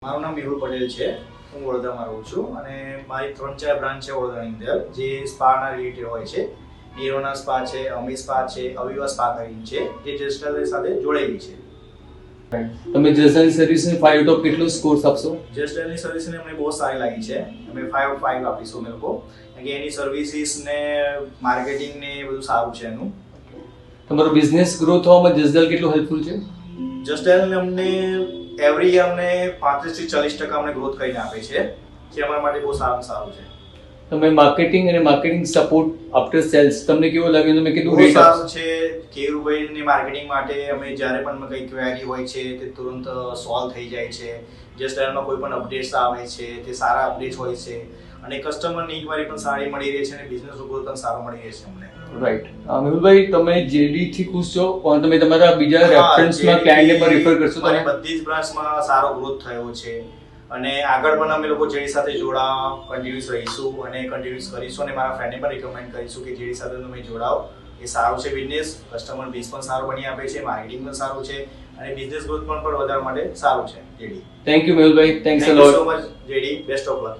મારું નામ મેહુલ પટેલ છે. હું વડોદરામાં રહું છું અને મારી 3-4 બ્રાન્ચ છે વડોદરાની અંદર જે સ્પાના રિલેટેડ હોય છે. નિરોના સ્પા છે, અમી સ્પા છે, અવિવા સ્પા કરીને છે જે જસ્ટલ સાથે જોડાયેલી છે. તમે જસ્ટલની સર્વિસને 5 ટોપ કેટલો સ્કોર્સ આપશો? જસ્ટલની સર્વિસને અમને બહુ સારી લાગી છે. અમે 5/5 આપીશું અમે લોકો, કારણ કે એની સર્વિસીસ ને માર્કેટિંગ ને બધું સારું છે એનું. તમારો બિઝનેસ ગ્રો થવામાં જસ્ટલ કેટલું હેલ્પફુલ છે? જસ્ટલ અમને એવરી યર અમને 35 થી 40% અમને ગ્રોથ કરીને આપે છે, જે અમારા માટે બહુ સારું છે. તમે માર્કેટિંગ અને માર્કેટિંગ સપોર્ટ આફ્ટર સેલ્સ તમને કેવો લાગે? તમે કેટલું બહુ રેટ સારું આપશો? છે. કેરુભાઈની માર્કેટિંગ માટે અમે જ્યારે પણ કંઈ ક્વેરી હોય છે તે તુરંત સોલ્વ થઈ જાય છે. જસ્ટલમાં કોઈ પણ અપડેટ્સ આવે છે તે સારા અપડેટ્સ હોય છે અને કસ્ટમરની ઇન્ક્વાયરી પણ સારી મળી રહે છે અને બિઝનેસ ગ્રોથ પણ સારો મળી રહે છે અમને. રાઈટ. મેહુલભાઈ, તમે જેડી થી ખુશ છો પણ તમે તમારા બીજા રેફરન્સમાં ક્લાયન્ટને પણ રેફર કરશો? મને બધી જ બ્રાન્ચમાં સારો ગ્રોથ થયો છે અને આગળ પણ અમે લોકો જેડી સાથે કન્ટિન્યુઅસ રહીશું અને કન્ટિન્યુઅસ કરીશું અને મારા ફ્રેન્ડને પણ રિકમેન્ડ કરીશું કે જેડી સાથે તમે જોડાઓ. એ સારું છે બિઝનેસ, કસ્ટમર બેઝ પણ સારો બની આપે છે, માર્કેટિંગ પણ સારું છે અને બિઝનેસ ગ્રોથ પણ વધારવા માટે સારું છે JD. Thank you Mehulbhai. Thanks a thank you lot. So much JD. Best of luck.